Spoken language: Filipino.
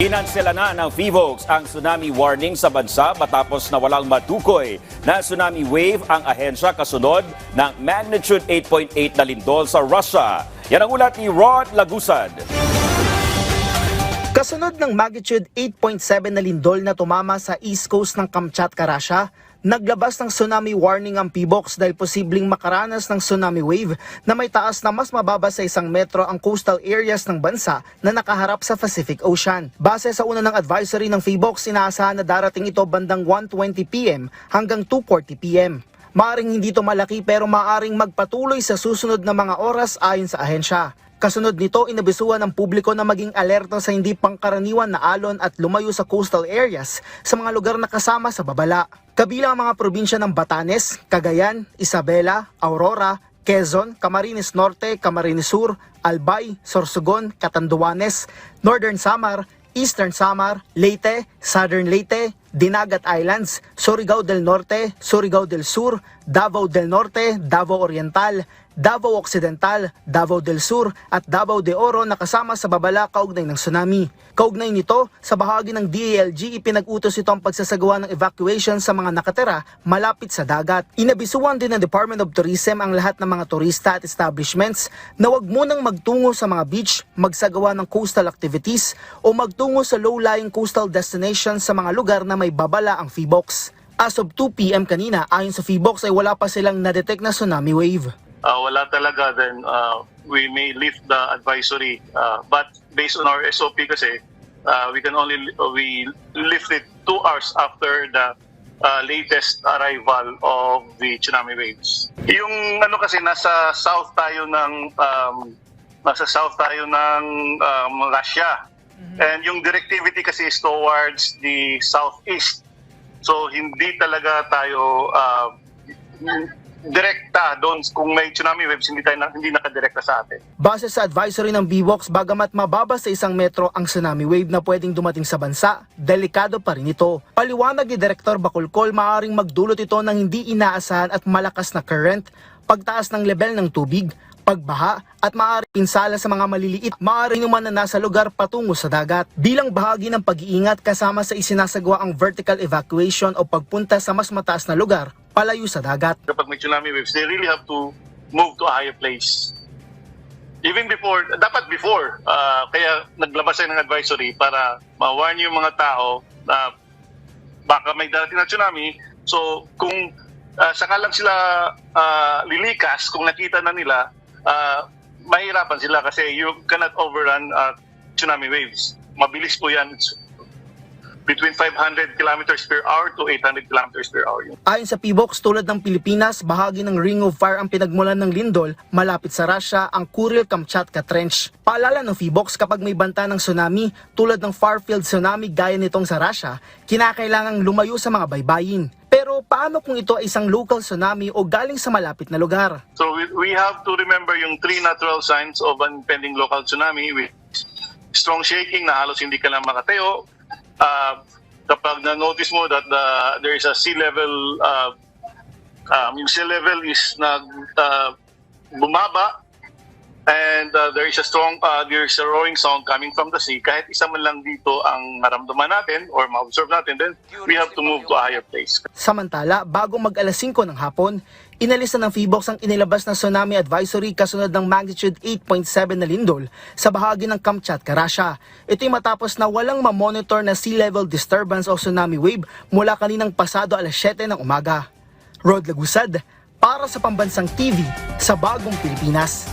Kinansela na ng PHIVOLCS ang tsunami warning sa bansa matapos na walang matukoy na tsunami wave ang ahensya kasunod ng magnitude 8.8 na lindol sa Russia. Yan ang ulat ni Rod Lagusad. Kasunod ng magnitude 8.7 na lindol na tumama sa east coast ng Kamchatka, Russia, naglabas ng tsunami warning ang PHIVOLCS dahil posibleng makaranas ng tsunami wave na may taas na mas mababa sa 1 metro ang coastal areas ng bansa na nakaharap sa Pacific Ocean. Base sa una ng advisory ng PHIVOLCS, inaasahan na darating ito bandang 1:20 p.m. hanggang 2:40 p.m. Maaring hindi ito malaki pero maaring magpatuloy sa susunod na mga oras ayon sa ahensya. Kasunod nito, inabisuhan ng publiko na maging alerto sa hindi pangkaraniwan na alon at lumayo sa coastal areas sa mga lugar na kasama sa babala. Kabilang ang mga probinsya ng Batanes, Cagayan, Isabela, Aurora, Quezon, Camarines Norte, Camarines Sur, Albay, Sorsogon, Catanduanes, Northern Samar, Eastern Samar, Leyte, Southern Leyte, Dinagat Islands, Surigao del Norte, Surigao del Sur, Davao del Norte, Davao Oriental, Davao Occidental, Davao del Sur at Davao de Oro na kasama sa babala kaugnay ng tsunami. Kaugnay nito, sa bahagi ng DALG ipinag-utos ito ang pagsasagawa ng evacuation sa mga nakatira malapit sa dagat. Inabisuhan din ng Department of Tourism ang lahat ng mga turista at establishments na huwag munang magtungo sa mga beach, magsagawa ng coastal activities o magtungo sa low-lying coastal destinations sa mga lugar na may babala ang PHIVOLCS. As of 2 p.m. kanina, ayon sa PHIVOLCS ay wala pa silang na-detect na tsunami wave. Wala talaga, then we may lift the advisory. But based on our SOP kasi, we lift it 2 hours after the latest arrival of the tsunami waves. Yung ano kasi nasa south tayo ng Russia. And yung directivity kasi is towards the southeast. So hindi talaga tayo direkta doon kung may tsunami waves, hindi nakadirekta sa atin. Base sa advisory ng PHIVOLCS, bagamat mababa sa 1 metro ang tsunami wave na pwedeng dumating sa bansa, delikado pa rin ito. Paliwanag ni Director Bacolcol, maaaring magdulot ito ng hindi inaasahan at malakas na current, pagtaas ng level ng tubig, pagbaha at maaaring pinsala sa mga maliliit, maaaring naman na nasa lugar patungo sa dagat. Bilang bahagi ng pag-iingat kasama sa isinasagawa ang vertical evacuation o pagpunta sa mas mataas na lugar, palayo sa dagat. Kapag may tsunami waves, they really have to move to a higher place. Even dapat before, kaya naglabas tayo ng advisory para ma-warn yung mga tao na baka may darating na tsunami. So kung saka lang sila lilikas, kung nakita na nila, mahirapan sila kasi you cannot overrun tsunami waves. Mabilis po yan. Between 500 kilometers per hour to 800 kilometers per hour. Ayon sa PHIVOLCS, tulad ng Pilipinas, bahagi ng Ring of Fire ang pinagmulan ng lindol, malapit sa Russia ang Kuril-Kamchatka Trench. Paalala ng PHIVOLCS, kapag may banta ng tsunami, tulad ng far-field tsunami gaya nitong sa Russia, kinakailangang lumayo sa mga baybayin. Pero paano kung ito ay isang local tsunami o galing sa malapit na lugar? So we have to remember yung 3 natural signs of an impending local tsunami with strong shaking na halos hindi ka lang makatayo. Kapag na-notice mo that there is a sea level, yung sea level is bumaba, and there is a roaring sound coming from the sea, kahit isa man lang dito ang maramdaman natin or ma-observe natin, then we have to move to a higher place. Samantala, bago mag alas 5 ng hapon, inalis na ng PHIVOLCS ang inilabas na tsunami advisory kasunod ng magnitude 8.7 na lindol sa bahagi ng Kamchatka, Russia. Ito'y matapos na walang ma-monitor na sea level disturbance o tsunami wave mula kaninang pasado alas 7 ng umaga. Rod Lagusad, para sa Pambansang TV sa Bagong Pilipinas.